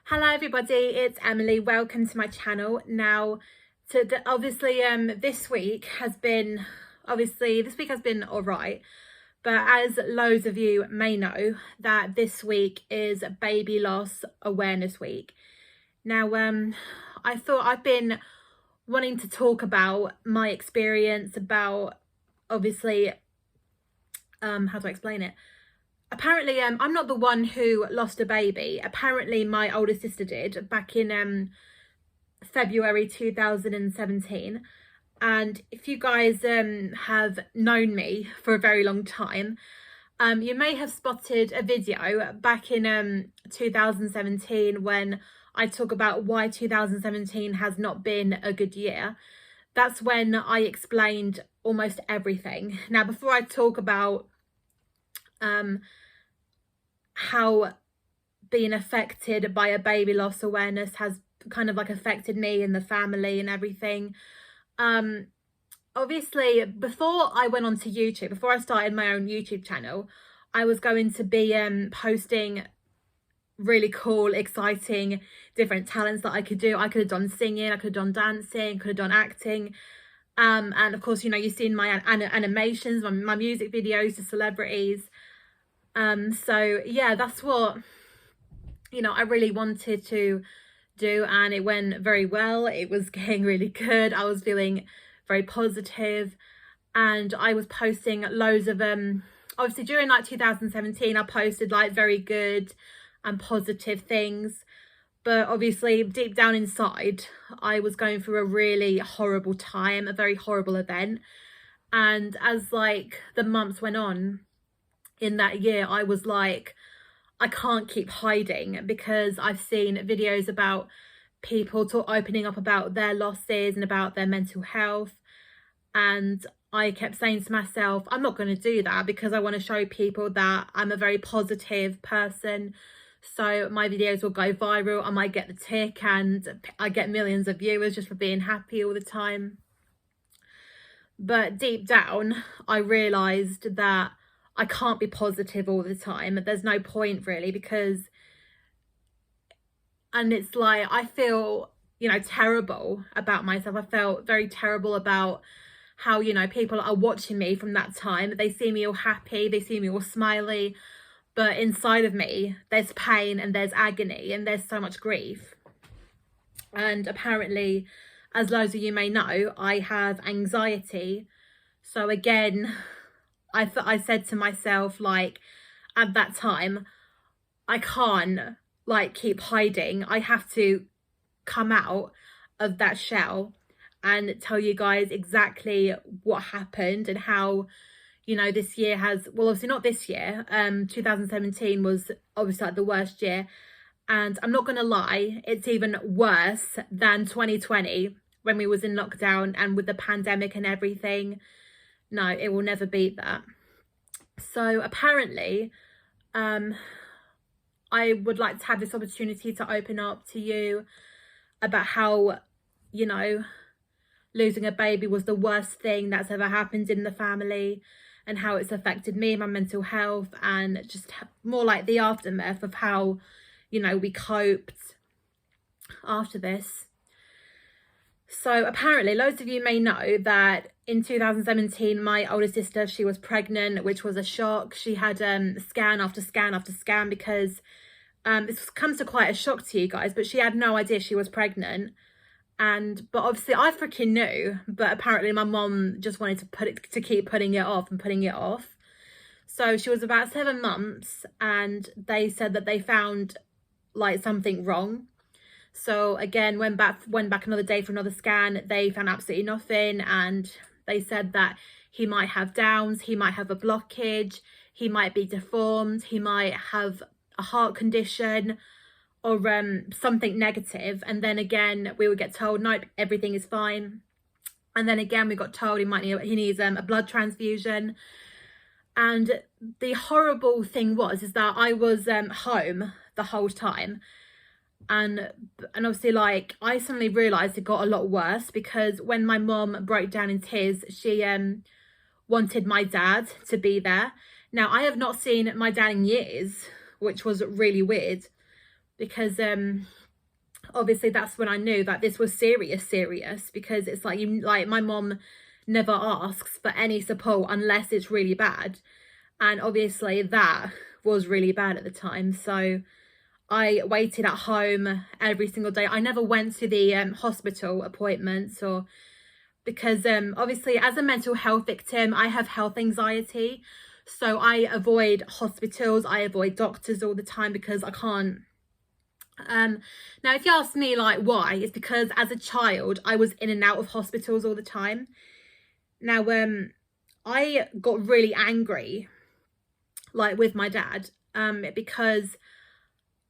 Hello everybody, it's Emily. Welcome to my channel. Now, obviously this week has been all right, but as loads of you may know, that this week is Baby Loss Awareness Week. Now, I thought I've been wanting to talk about my experience about obviously how do I explain it? Apparently, I'm not the one who lost a baby. Apparently, my older sister did back in February 2017. And if you guys have known me for a very long time, you may have spotted a video back in 2017 when I talk about why 2017 has not been a good year. That's when I explained almost everything. Now, before I talk about how being affected by a baby loss awareness has kind of like affected me and the family and everything, obviously before I went onto YouTube, before I started my own YouTube channel, I was going to be posting really cool, exciting, different talents that I could do. I could have done singing, I could have done dancing, could have done acting, and of course, you know, you've seen my animations, my music videos to celebrities. So yeah, that's what, you know, I really wanted to do, and it went very well. It was getting really good. I was feeling very positive, and I was posting loads of obviously during like 2017 I posted like very good and positive things, but obviously deep down inside I was going through a really horrible time, a very horrible event. And as like the months went on in that year, I was like, I can't keep hiding, because I've seen videos about people opening up about their losses and about their mental health, and I kept saying to myself, I'm not going to do that, because I want to show people that I'm a very positive person. So my videos will go viral, I might get the tick, and I get millions of viewers just for being happy all the time. But deep down I realized that I can't be positive all the time. There's no point really, because, and it's like, I feel, you know, terrible about myself. I felt very terrible about how, you know, people are watching me from that time. They see me all happy, they see me all smiley, but inside of me there's pain and there's agony and there's so much grief. And apparently, as loads of you may know, I have anxiety. So again, I said to myself, like, at that time, I can't like keep hiding. I have to come out of that shell and tell you guys exactly what happened and how, you know, this year has, well, obviously not this year, 2017 was obviously like the worst year, and I'm not gonna lie, it's even worse than 2020 when we was in lockdown and with the pandemic and everything. No, it will never beat that. So apparently, I would like to have this opportunity to open up to you about how, you know, losing a baby was the worst thing that's ever happened in the family, and how it's affected me, my mental health, and just more like the aftermath of how, you know, we coped after this. So apparently, loads of you may know that in 2017, my older sister, she was pregnant, which was a shock. She had scan after scan after scan, because this comes to quite a shock to you guys, but she had no idea she was pregnant. But obviously I freaking knew, but apparently my mom just wanted to keep putting it off and putting it off. So she was about 7 months, and they said that they found like something wrong. So again, went back another day for another scan. They found absolutely nothing, and they said that he might have Downs, he might have a blockage, he might be deformed, he might have a heart condition, or something negative. And then again we would get told, nope, everything is fine. And then again we got told he needs a blood transfusion. And the horrible thing is that I was home the whole time, and obviously, like, I suddenly realized it got a lot worse, because when my mom broke down in tears, she wanted my dad to be there. Now, I have not seen my dad in years, which was really weird, because obviously that's when I knew that this was serious, because it's like, my mom never asks for any support unless it's really bad, and obviously that was really bad at the time. So I waited at home every single day. I never went to the hospital appointments, or because obviously as a mental health victim, I have health anxiety, so I avoid hospitals, I avoid doctors all the time, because I can't. Now if you ask me like why, it's because as a child I was in and out of hospitals all the time. Now I got really angry like with my dad, because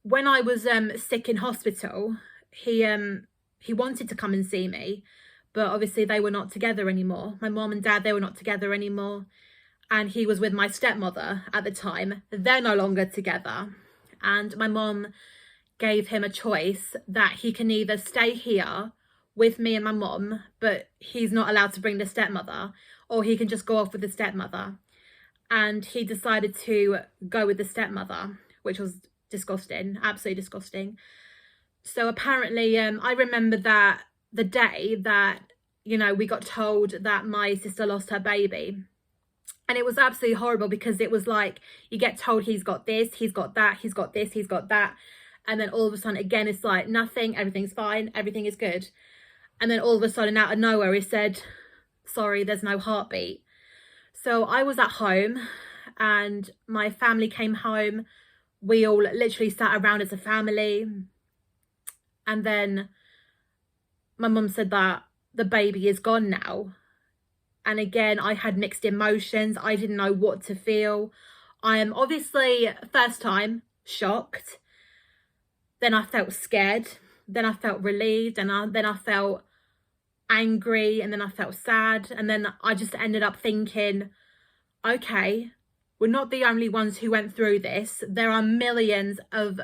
when I was sick in hospital, he wanted to come and see me, but obviously they were not together anymore. My mom and dad, they were not together anymore, and he was with my stepmother at the time. They're no longer together, and my mom gave him a choice that he can either stay here with me and my mom, but he's not allowed to bring the stepmother, or he can just go off with the stepmother. And he decided to go with the stepmother, which was disgusting, absolutely disgusting. So apparently I remember that the day that, you know, we got told that my sister lost her baby, and it was absolutely horrible, because it was like you get told he's got this, he's got that, he's got this, he's got that, and then all of a sudden again it's like nothing, everything's fine, everything is good, and then all of a sudden out of nowhere he said, sorry, there's no heartbeat. So I was at home and my family came home. We all literally sat around as a family, and then my mum said that the baby is gone now. And again, I had mixed emotions. I didn't know what to feel. I am obviously first time shocked, then I felt scared, then I felt relieved, and then I felt angry, and then I felt sad, and then I just ended up thinking, okay, we're not the only ones who went through this. There are millions of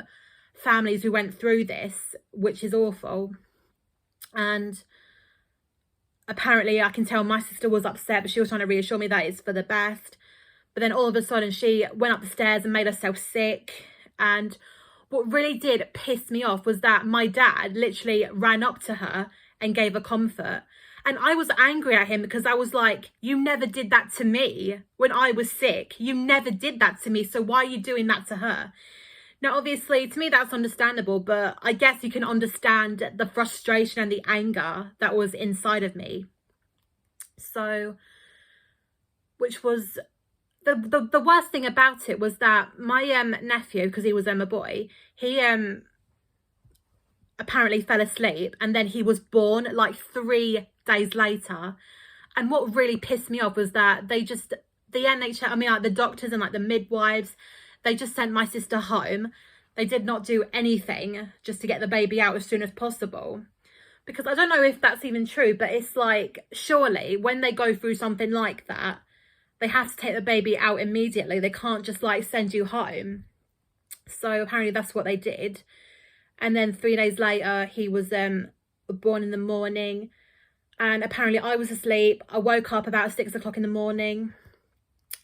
families who went through this, which is awful. And apparently I can tell my sister was upset, but she was trying to reassure me that it's for the best. But then all of a sudden she went up the stairs and made herself sick. And what really did piss me off was that my dad literally ran up to her and gave her comfort. And I was angry at him, because I was like, you never did that to me when I was sick. You never did that to me. So why are you doing that to her? Now, obviously, to me, that's understandable, but I guess you can understand the frustration and the anger that was inside of me. So, which was the worst thing about it was that my nephew, because he was a boy, he apparently fell asleep, and then he was born like 3 days later. And what really pissed me off was that the NHS, I mean, like the doctors and like the midwives, they just sent my sister home. They did not do anything just to get the baby out as soon as possible. Because I don't know if that's even true, but it's like, surely when they go through something like that, they have to take the baby out immediately. They can't just like send you home. So apparently that's what they did. And then 3 days later, he was born in the morning. And apparently I was asleep. I woke up about 6 o'clock in the morning.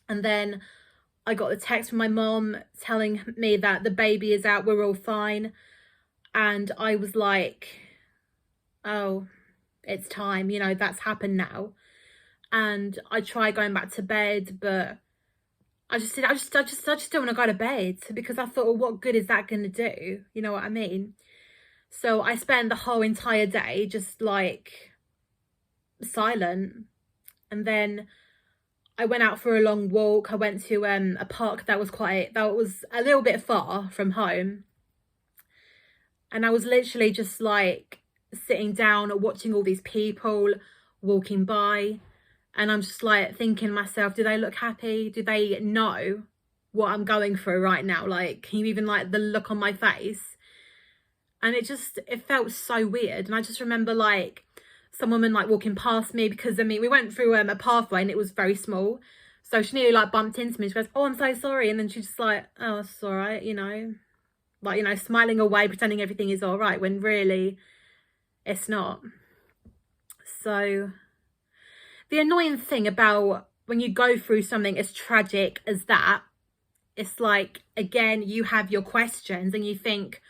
And then I got a text from my mom telling me that the baby is out, we're all fine. And I was like, oh, it's time, you know, that's happened now. And I tried going back to bed, but I just don't want to go to bed, because I thought, well, what good is that going to do? You know what I mean? So I spent the whole entire day just like silent. And then I went out for a long walk. I went to a park that was a little bit far from home. And I was literally just like sitting down watching all these people walking by. And I'm just like thinking to myself, do they look happy? Do they know what I'm going through right now? Like, can you even like the look on my face? And it felt so weird. And I just remember like some woman like walking past me, because I mean, we went through a pathway and it was very small. So she nearly like bumped into me. She goes, oh, I'm so sorry. And then she's just like, oh, it's all right, you know, like, you know, smiling away, pretending everything is all right, when really it's not. So the annoying thing about when you go through something as tragic as that, it's like, again, you have your questions and you think,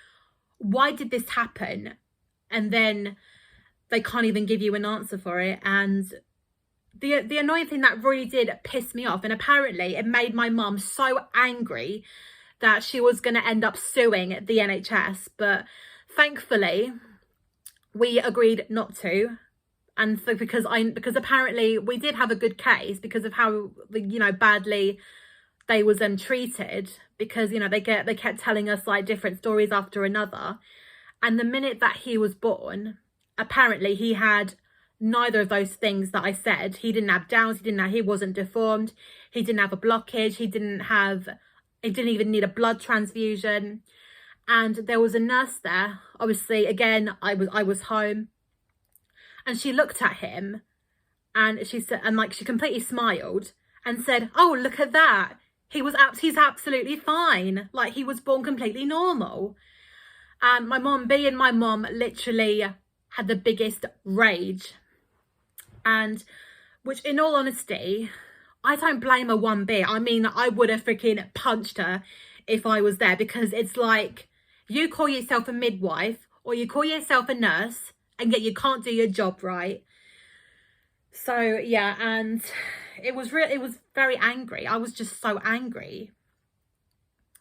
why did this happen? And then they can't even give you an answer for it. And the annoying thing that really did piss me off, and apparently it made my mum so angry that she was going to end up suing the NHS, but thankfully we agreed not to. And so because apparently we did have a good case because of how, you know, badly they was treated, because, you know, they kept telling us like different stories after another. And the minute that he was born, apparently he had neither of those things that I said. He didn't have Downs, he wasn't deformed, he didn't have a blockage, he didn't even need a blood transfusion. And there was a nurse there, obviously, again, I was home, and she looked at him and she said, and like she completely smiled and said, "Oh, look at that. He's absolutely fine. Like, he was born completely normal." And my mom, being my mom, literally had the biggest rage. And which, in all honesty, I don't blame her one bit. I mean, I would have freaking punched her if I was there, because it's like, you call yourself a midwife or you call yourself a nurse and yet you can't do your job right. So yeah, and it was very angry. I was just so angry.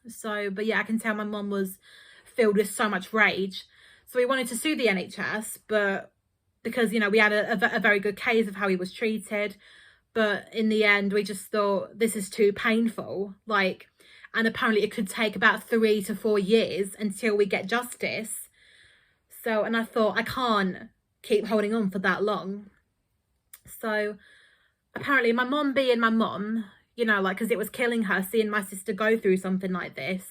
So, but yeah, I can tell my mum was filled with so much rage. So we wanted to sue the NHS, but because, you know, we had a very good case of how he was treated. But in the end, we just thought, this is too painful. Like, and apparently it could take about 3 to 4 years until we get justice. So, and I thought, I can't keep holding on for that long. So apparently my mom, being my mom, you know, like, because it was killing her seeing my sister go through something like this.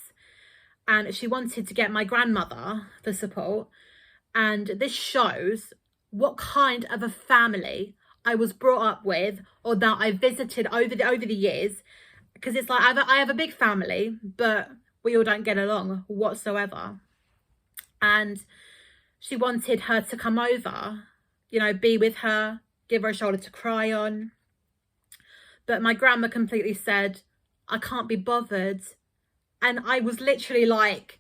And she wanted to get my grandmother for support. And this shows what kind of a family I was brought up with, or that I visited over the years. Because it's like, I have a big family, but we all don't get along whatsoever. And she wanted her to come over, you know, be with her, give her a shoulder to cry on. But my grandma completely said, "I can't be bothered." And I was literally like,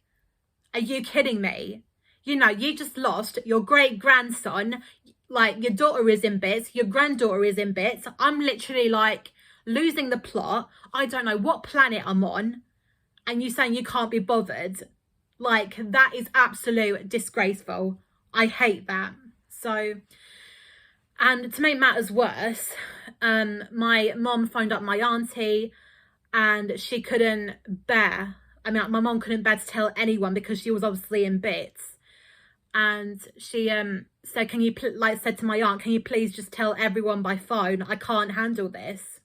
are you kidding me? You know, you just lost your great grandson. Like, your daughter is in bits, your granddaughter is in bits. I'm literally like losing the plot. I don't know what planet I'm on. And you saying you can't be bothered. Like, that is absolute disgraceful. I hate that. So, and to make matters worse, my mom phoned up my auntie, and she couldn't bear, I mean, my mom couldn't bear to tell anyone because she was obviously in bits. And she said, said to my aunt, "Can you please just tell everyone by phone? I can't handle this."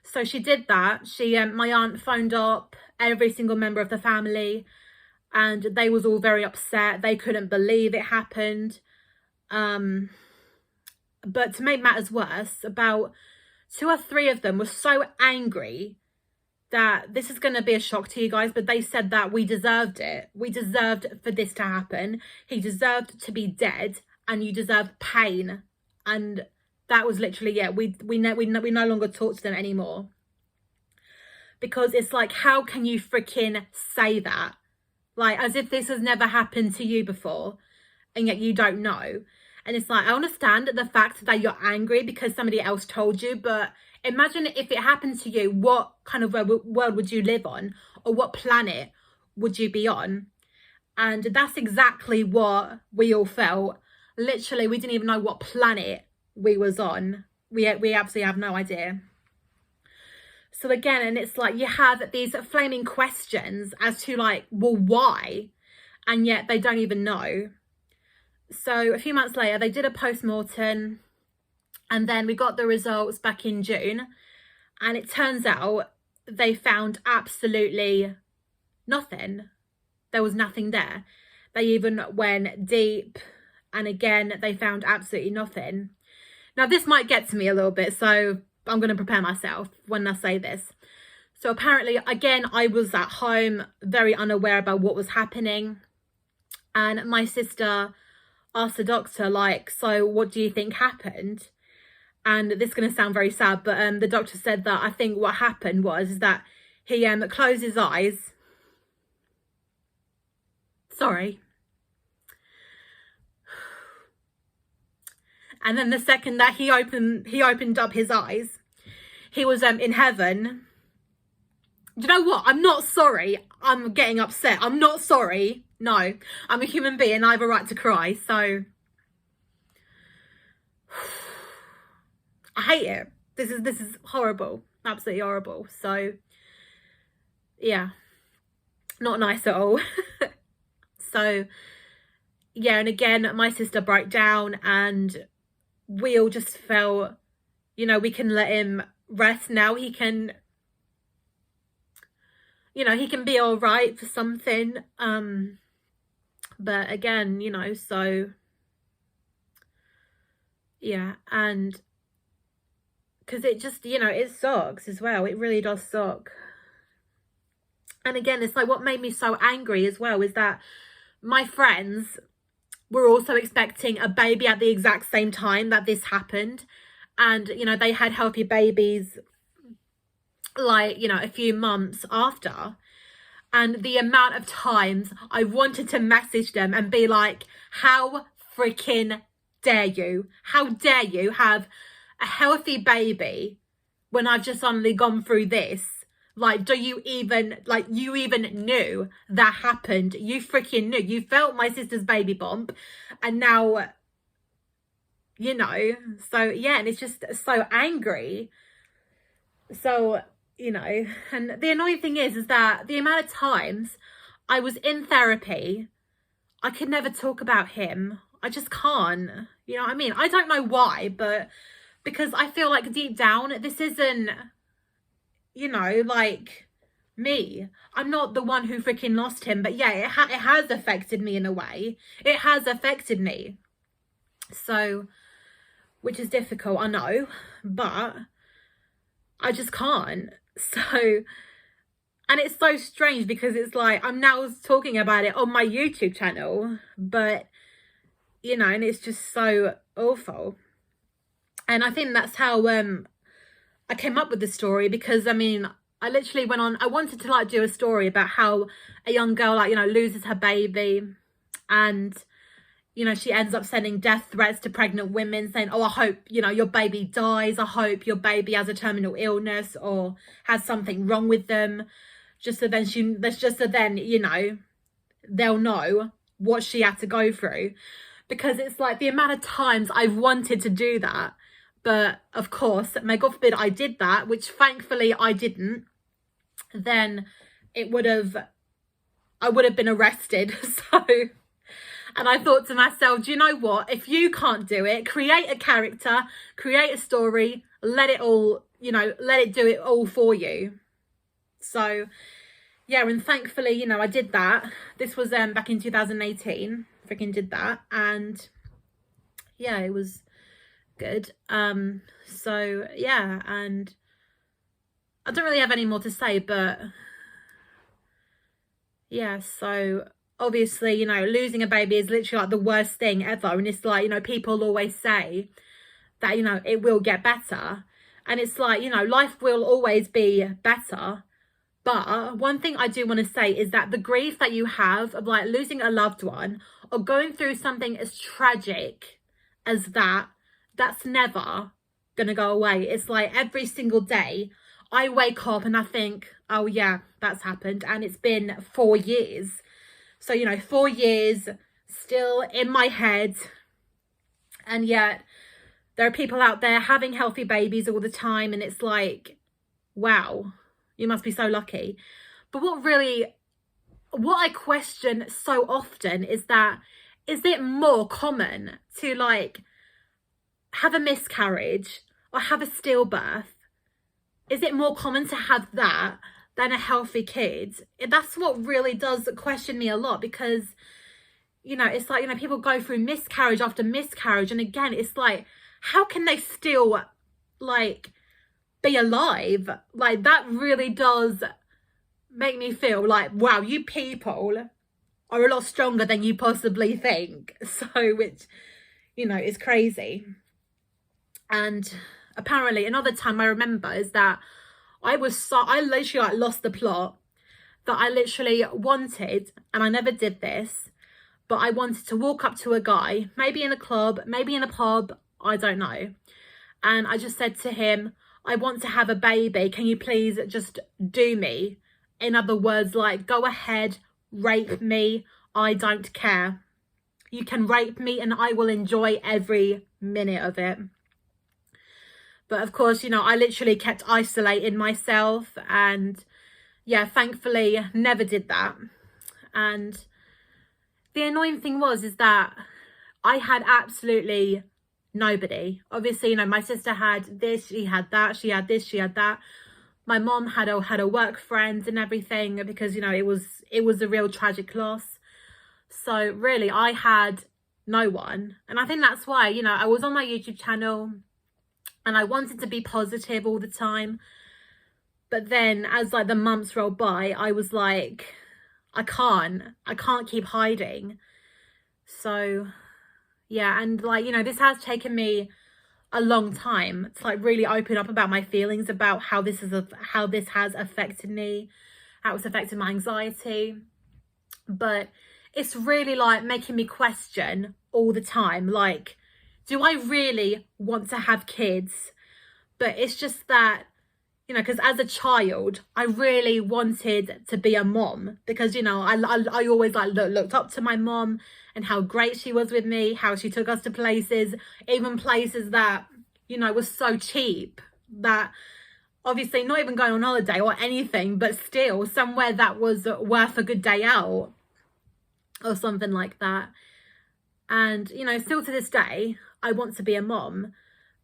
So she did that. My aunt phoned up every single member of the family, and they was all very upset. They couldn't believe it happened. But to make matters worse, about 2 or 3 of them were so angry that, this is going to be a shock to you guys, but they said that we deserved it. We deserved for this to happen. He deserved to be dead, and you deserved pain. And that was literally, yeah, we no longer talk to them anymore. Because it's like, how can you freaking say that? Like, as if this has never happened to you before, and yet you don't know. And it's like, I understand the fact that you're angry because somebody else told you, but imagine if it happened to you, what kind of world would you live on? Or what planet would you be on? And that's exactly what we all felt. Literally, we didn't even know what planet we was on. We absolutely have no idea. So again, and it's like, you have these flaming questions as to like, well, why? And yet they don't even know. So a few months later, they did a post-mortem, and then we got the results back in June, and it turns out they found absolutely nothing. There was nothing there. They even went deep, and again, they found absolutely nothing. Now, this might get to me a little bit, so I'm going to prepare myself when I say this. So apparently, again, I was at home, very unaware about what was happening, and my sister asked the doctor, like, "So what do you think happened?" And this is going to sound very sad, but the doctor said that, I think what happened was that he closed his eyes sorry. And then the second that he opened up his eyes, he was in heaven. Do you know what? I'm not sorry. I'm getting upset. I'm not sorry. No, I'm a human being. I have a right to cry. So I hate it. This is horrible. Absolutely horrible. So yeah, not nice at all. So yeah, and again, my sister broke down, and we all just felt, you know, we can let him rest now. He can, you know, he can be all right for something. But again, you know, so yeah, and because it just, you know, it sucks as well. It really does suck. And again, it's like what made me so angry as well is that my friends were also expecting a baby at the exact same time that this happened. And, you know, they had healthy babies like, you know, a few months after. And the amount of times I wanted to message them and be like, how freaking dare you? How dare you have a healthy baby when I've just suddenly gone through this? Like, do you even, like, you even knew that happened? You freaking knew. You felt my sister's baby bump, and now, you know, so yeah, and it's just so angry. So, you know, and the annoying thing is that the amount of times I was in therapy, I could never talk about him. I just can't, you know what I mean? I don't know why, but because I feel like deep down, this isn't, you know, like me. I'm not the one who freaking lost him, but yeah, it has affected me in a way. It has affected me. So, which is difficult, I know, but I just can't. So, and it's so strange because it's like I'm now talking about it on my YouTube channel, but, you know, and it's just so awful. And I think that's how I came up with the story, because I mean, I literally went on, I wanted to like do a story about how a young girl, like, you know, loses her baby, and, you know, she ends up sending death threats to pregnant women saying, oh, I hope, you know, your baby dies. I hope your baby has a terminal illness or has something wrong with them. Just so then you know, they'll know what she had to go through. Because it's like the amount of times I've wanted to do that. But of course, may God forbid I did that, which thankfully I didn't, then I would have been arrested. So, and I thought to myself, do you know what? If you can't do it, create a character, create a story, let it all, you know, let it do it all for you. So, yeah, and thankfully, you know, I did that. This was back in 2018. Freaking did that. And yeah, it was good. So yeah, and I don't really have any more to say, but yeah, so obviously, you know, losing a baby is literally like the worst thing ever. And it's like, you know, people always say that, you know, it will get better. And it's like, you know, life will always be better. But one thing I do want to say is that the grief that you have of like losing a loved one or going through something as tragic as that, that's never going to go away. It's like every single day I wake up and I think, oh yeah, that's happened. And it's been 4 years. So, you know, 4 years still in my head. And yet there are people out there having healthy babies all the time. And it's like, wow, you must be so lucky. But what I question so often is that, is it more common to like have a miscarriage or have a stillbirth? Is it more common to have that than a healthy kid? That's what really does question me a lot, because, you know, it's like, you know, people go through miscarriage after miscarriage. And again, it's like, how can they still like be alive? Like, that really does make me feel like, wow, you people are a lot stronger than you possibly think. So, which, you know, is crazy. And apparently another time I remember is that I literally like lost the plot, that I literally wanted, and I never did this, but I wanted to walk up to a guy, maybe in a club, maybe in a pub, I don't know. And I just said to him, I want to have a baby. Can you please just do me? In other words, like, go ahead, rape me. I don't care. You can rape me and I will enjoy every minute of it. But of course, you know, I literally kept isolating myself, and yeah, thankfully never did that. And the annoying thing is that I had absolutely nobody. Obviously, you know, my sister had this, she had that, she had this, she had that. My mom had a work friend and everything, because, you know, it was a real tragic loss. So really, I had no one. And I think that's why, you know, I was on my YouTube channel and I wanted to be positive all the time. But then as like the months rolled by, I was like, I can't keep hiding. So yeah, and like, you know, this has taken me a long time to like really open up about my feelings, about how this has affected me, how it's affected my anxiety. But it's really like making me question all the time, like, do I really want to have kids? But it's just that, you know, because as a child, I really wanted to be a mom, because, you know, I always like looked up to my mom and how great she was with me, how she took us to places, even places that, you know, was so cheap, that obviously not even going on holiday or anything, but still somewhere that was worth a good day out or something like that. And, you know, still to this day, I want to be a mom,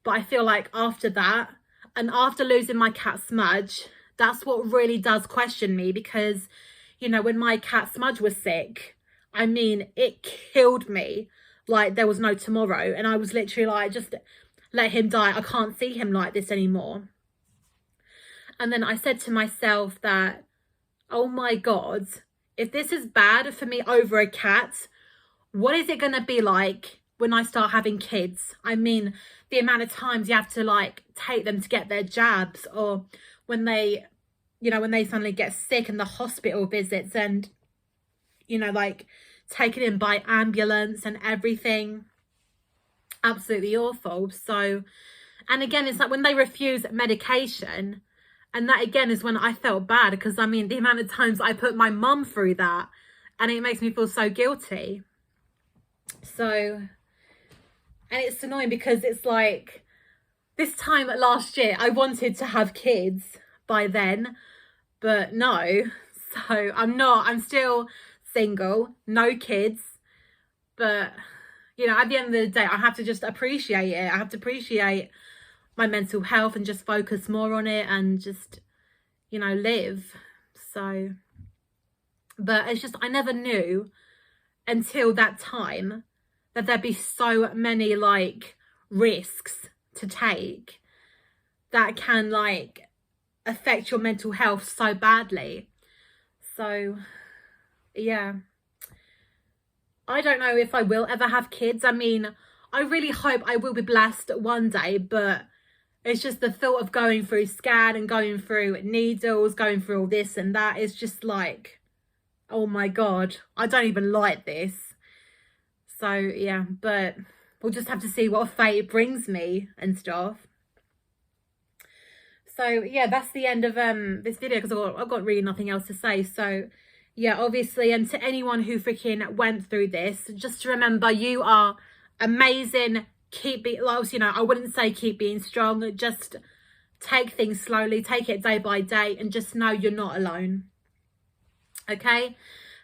but I feel like after that, and after losing my cat Smudge, that's what really does question me, because, you know, when my cat Smudge was sick, I mean, it killed me like there was no tomorrow. And I was literally like, just let him die. I can't see him like this anymore. And then I said to myself that, oh my God, if this is bad for me over a cat, what is it going to be like when I start having kids? I mean, the amount of times you have to like take them to get their jabs, or when they, you know, when they suddenly get sick, and the hospital visits, and, you know, like taken in by ambulance and everything. Absolutely awful. So, and again, it's like when they refuse medication, and that again is when I felt bad, because I mean, the amount of times I put my mum through that, and it makes me feel so guilty. So, and it's annoying because it's like this time last year I wanted to have kids by then, but no. So I'm still single, no kids. But, you know, at the end of the day, I have to just appreciate it. I have to appreciate my mental health and just focus more on it, and just, you know, live. So, but it's just, I never knew until that time that there'd be so many like risks to take that can like affect your mental health so badly. So yeah, I don't know if I will ever have kids. I mean, I really hope I will be blessed one day, but it's just the thought of going through scan and going through needles, going through all this and that is just like, oh my God, I don't even like this. So yeah, but we'll just have to see what fate brings me and stuff. So yeah, that's the end of this video, because I've got really nothing else to say. So yeah, obviously, and to anyone who freaking went through this, just to remember, you are amazing. Keep being, well, you know, I wouldn't say keep being strong, just take things slowly, take it day by day, and just know you're not alone. Okay?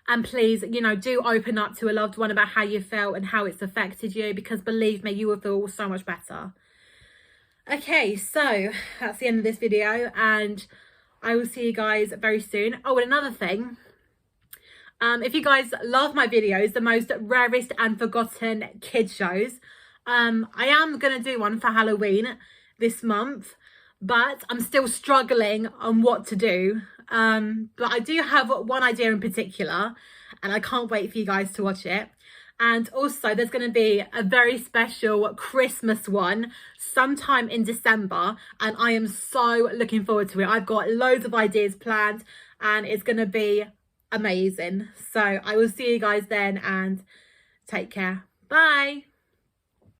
And please, you know, do open up to a loved one about how you felt and how it's affected you, because believe me, you will feel so much better. Okay, so that's the end of this video, and I will see you guys very soon. Oh, and another thing, if you guys love my videos, the most rarest and forgotten kids shows, I am going to do one for Halloween this month, but I'm still struggling on what to do. But I do have one idea in particular, and I can't wait for you guys to watch it. And also there's going to be a very special Christmas one sometime in December, and I am so looking forward to it. I've got loads of ideas planned, and it's going to be amazing. So I will see you guys then, and Take care. Bye.